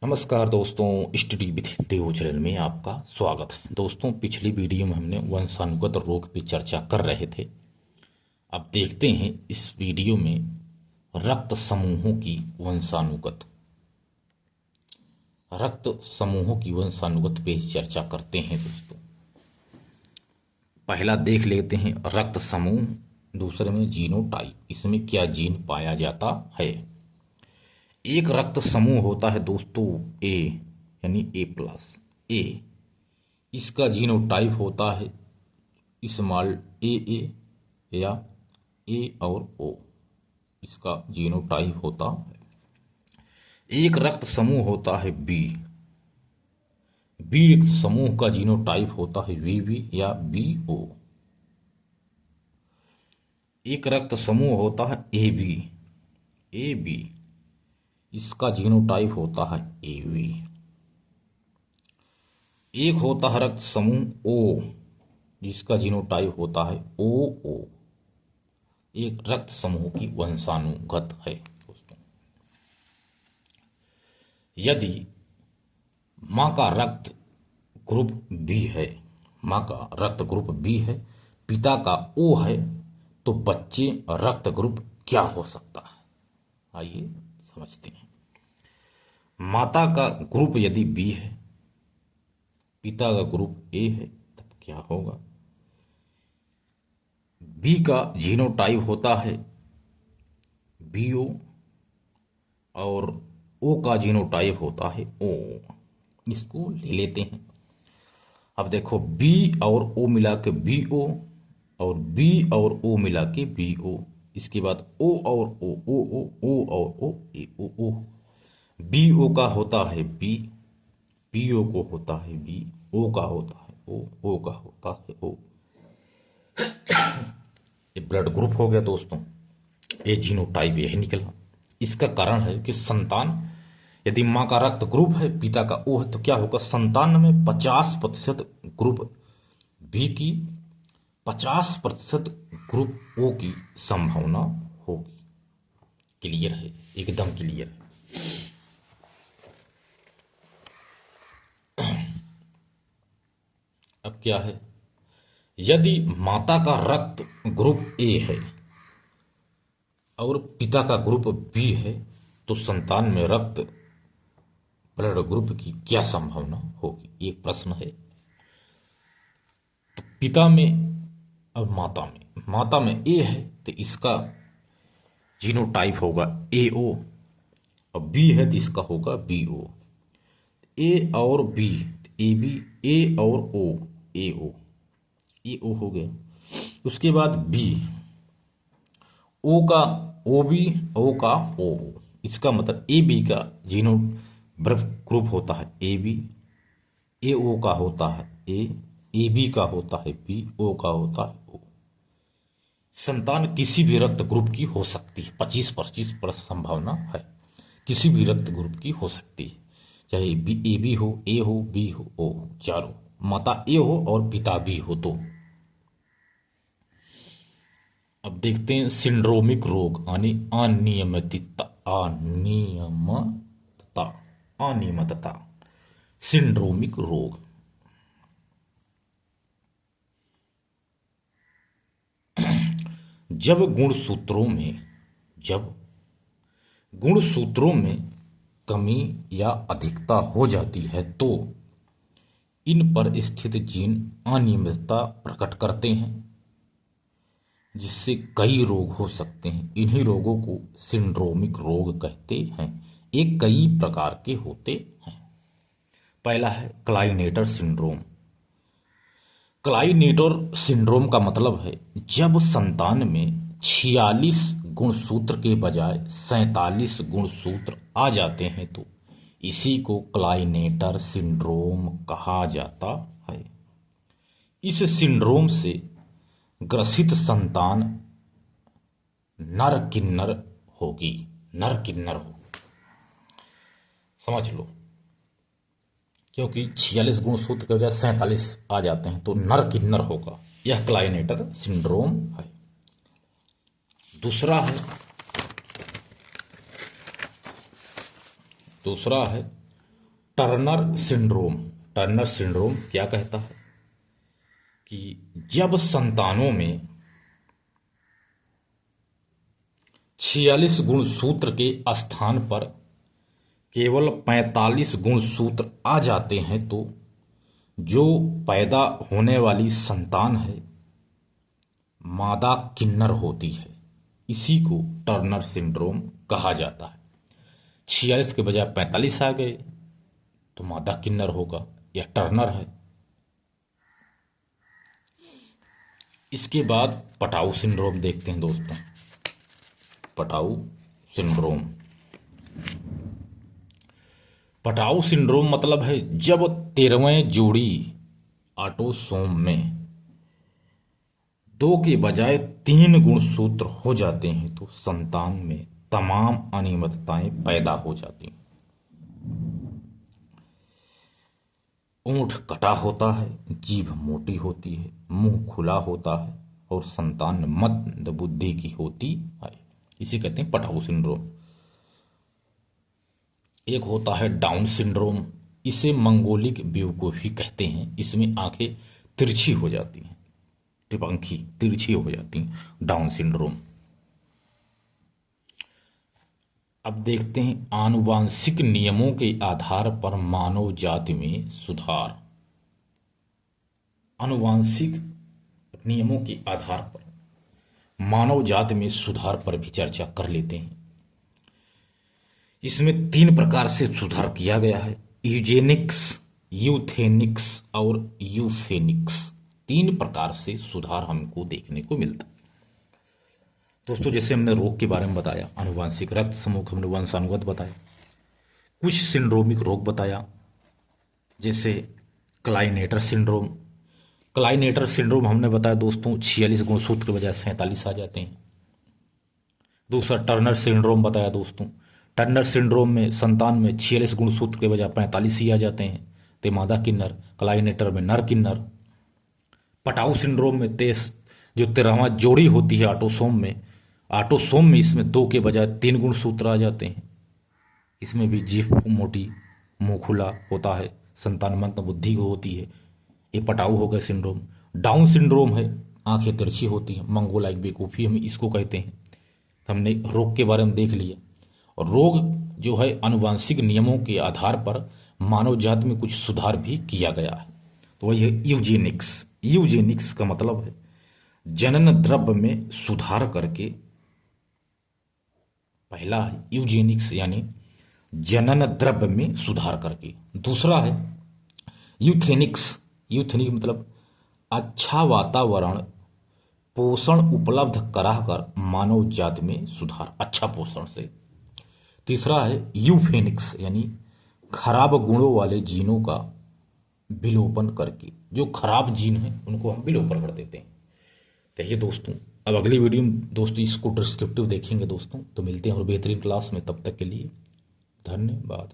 नमस्कार दोस्तों, study with Dev channel में आपका स्वागत है। दोस्तों, पिछली वीडियो में हमने वंशानुगत रोग पे चर्चा कर रहे थे। अब देखते हैं इस वीडियो में रक्त समूहों की वंशानुगत पे चर्चा करते हैं। दोस्तों, पहला देख लेते हैं रक्त समूह, दूसरे में जीनोटाइप, इसमें क्या जीन पाया जाता है। एक रक्त समूह होता है दोस्तों ए, यानी ए प्लस ए। इसका जीनोटाइप होता है स्मॉल ए या ए और ओ, इसका जीनोटाइप होता है। एक रक्त समूह होता है बी, बी रक्त समूह का जीनोटाइप होता है वीबी या बी ओ। एक रक्त समूह होता है ए बी, इसका जीनोटाइप होता है एवी। एक होता है रक्त समूह ओ, जिसका जीनोटाइप होता है ओ। एक रक्त समूह की वंशानुगत है दोस्तों। यदि मां का रक्त ग्रुप बी है, पिता का ओ है, तो बच्चे रक्त ग्रुप क्या हो सकता है, आइए समझते हैं। माता का ग्रुप यदि बी है, पिता का ग्रुप ए है, तब क्या होगा। बी का जीनोटाइप होता है बीओ और ओ का जीनोटाइप होता है ओ। इसको ले लेते हैं। अब देखो, बी और ओ मिला के बी ओ, और बी और ओ मिला के बी ओ। इसके बाद ओ और ओ और ओ ए ओ। बी ओ का होता है बी, बी ओ को होता है बी, ओ का होता है ओ का होता है ओ। ये ब्लड ग्रुप हो गया दोस्तों। ये जीनोटाइप यही निकला। इसका कारण है कि संतान, यदि मां का रक्त ग्रुप है, पिता का ओ है, तो क्या होगा, संतान में 50% ग्रुप बी की, 50% ग्रुप ओ की संभावना होगी। क्लियर है, एकदम क्लियर है। अब क्या है, यदि माता का रक्त ग्रुप ए है और पिता का ग्रुप बी है, तो संतान में रक्त ब्लड ग्रुप की क्या संभावना होगी, ये प्रश्न है। तो पिता में, अब माता में ए है, तो इसका जीनोटाइप होगा ए ओ, और बी है तो इसका होगा बी ओ। ए और बी, ए बी, ए और ओ, ए ओ, ए ओ हो गया। उसके बाद बी, ओ का ओ बी, ओ का ओ, इसका मतलब ए बी का जीनो ब्लड ग्रुप होता है ए बी, ए ओ का होता है ए बी का होता है बी, ओ का होता है ओ। संतान किसी भी रक्त ग्रुप की हो सकती है, 25% संभावना है, किसी भी रक्त ग्रुप की हो सकती है, चाहे बी ए बी हो, ए हो, बी हो, ओ हो, चारों, माता ए हो और पिता बी हो तो। अब देखते हैं सिंड्रोमिक रोग, यानी अनियमितता, सिंड्रोमिक रोग। जब गुणसूत्रों में कमी या अधिकता हो जाती है, तो इन पर स्थित जीन अनियमितता प्रकट करते हैं, जिससे कई रोग हो सकते हैं। इन्हीं रोगों को सिंड्रोमिक रोग कहते हैं। ये कई प्रकार के होते हैं। पहला है क्लाइनेटर सिंड्रोम। क्लाइनेटर सिंड्रोम का मतलब है जब संतान में 46 गुणसूत्र के बजाय 47 गुणसूत्र आ जाते हैं, तो इसी को क्लाइनेटर सिंड्रोम कहा जाता है। इस सिंड्रोम से ग्रसित संतान नर किन्नर होगी, समझ लो, क्योंकि 46 गुणसूत्र के बजाय 47 आ जाते हैं, तो नर किन्नर होगा। यह क्लाइनेटर सिंड्रोम है। दूसरा है टर्नर सिंड्रोम। टर्नर सिंड्रोम क्या कहता है कि जब संतानों में 46 गुणसूत्र के स्थान पर केवल 45 गुणसूत्र आ जाते हैं तो जो पैदा होने वाली संतान है मादा किन्नर होती है। इसी को टर्नर सिंड्रोम कहा जाता है। 46 के बजाय 45 आ गए तो मादा किन्नर होगा, यह टर्नर है। इसके बाद पटाऊ सिंड्रोम देखते हैं दोस्तों। Patau syndrome. पटाऊ सिंड्रोम मतलब है जब 13वें जोड़ी ऑटोसोम में 2 के बजाय 3 गुणसूत्र हो जाते हैं तो संतान में तमाम अनियमितताएं पैदा हो जाती हैं। ओंठ कटा होता है, जीभ मोटी होती है, मुंह खुला होता है और संतान मंद बुद्धि की होती है। इसे कहते हैं पटाऊ सिंड्रोम। एक होता है डाउन सिंड्रोम। इसे मंगोलिक बेवकूफी कहते हैं। इसमें आंखें तिरछी हो जाती हैं, टिपंखी तिरछी हो जाती हैं, डाउन सिंड्रोम। अब देखते हैं आनुवांशिक नियमों के आधार पर मानव जाति में सुधार। आनुवांशिक नियमों के आधार पर मानव जाति में सुधार पर भी चर्चा कर लेते हैं। इसमें 3 प्रकार से सुधार किया गया है, यूजेनिक्स, यूथेनिक्स और यूफेनिक्स। 3 प्रकार से सुधार हमको देखने को मिलता है। दोस्तों जैसे हमने रोग के बारे में बताया, आनुवांशिक रक्त समूह हमने वंशानुगत बताया, कुछ सिंड्रोमिक रोग बताया जैसे क्लाइनेटर सिंड्रोम। क्लाइनेटर सिंड्रोम हमने बताया दोस्तों 46 गुणसूत्र के बजाय 47 आ जाते हैं। दूसरा टर्नर सिंड्रोम बताया दोस्तों। टर्नर सिंड्रोम में संतान में 46 गुणसूत्र के बजाय 45 ही आ जाते हैं, ते मादा किन्नर। क्लाइनेटर में नर किन्नर। पटाऊ सिंड्रोम में 13वां जोड़ी होती है ऑटोसोम में इसमें 2 के बजाय 3 गुणसूत्र आ जाते हैं। इसमें भी जीभ मोटी, मुंह खुला होता है, संतान मंद बुद्धि को होती है। ये पटाऊ हो गया सिंड्रोम। डाउन सिंड्रोम है, आंखें तिरछी होती हैं, मंगोलाइक बेवकूफी हम इसको कहते हैं। हमने रोग के बारे में देख लिया। और रोग जो है आनुवांशिक नियमों के आधार पर मानव जाति में कुछ सुधार भी किया गया है, तो वही है यूजेनिक्स। यूजेनिक्स का मतलब है जनन द्रव्य में सुधार करके। पहला है यूजेनिक्स यानी जनन द्रव्य में सुधार करके। दूसरा है यूथेनिक्स। यूथेनिक मतलब अच्छा वातावरण पोषण उपलब्ध कराकर मानव जाति में सुधार, अच्छा पोषण से। तीसरा है यूफेनिक्स यानी खराब गुणों वाले जीनों का विलोपन करके। जो खराब जीन हैं उनको हम विलोपन कर देते हैं। तो ये दोस्तों अब अगली वीडियो में दोस्तों इसको डिस्क्रिप्टिव देखेंगे दोस्तों। तो मिलते हैं और बेहतरीन क्लास में, तब तक के लिए धन्यवाद।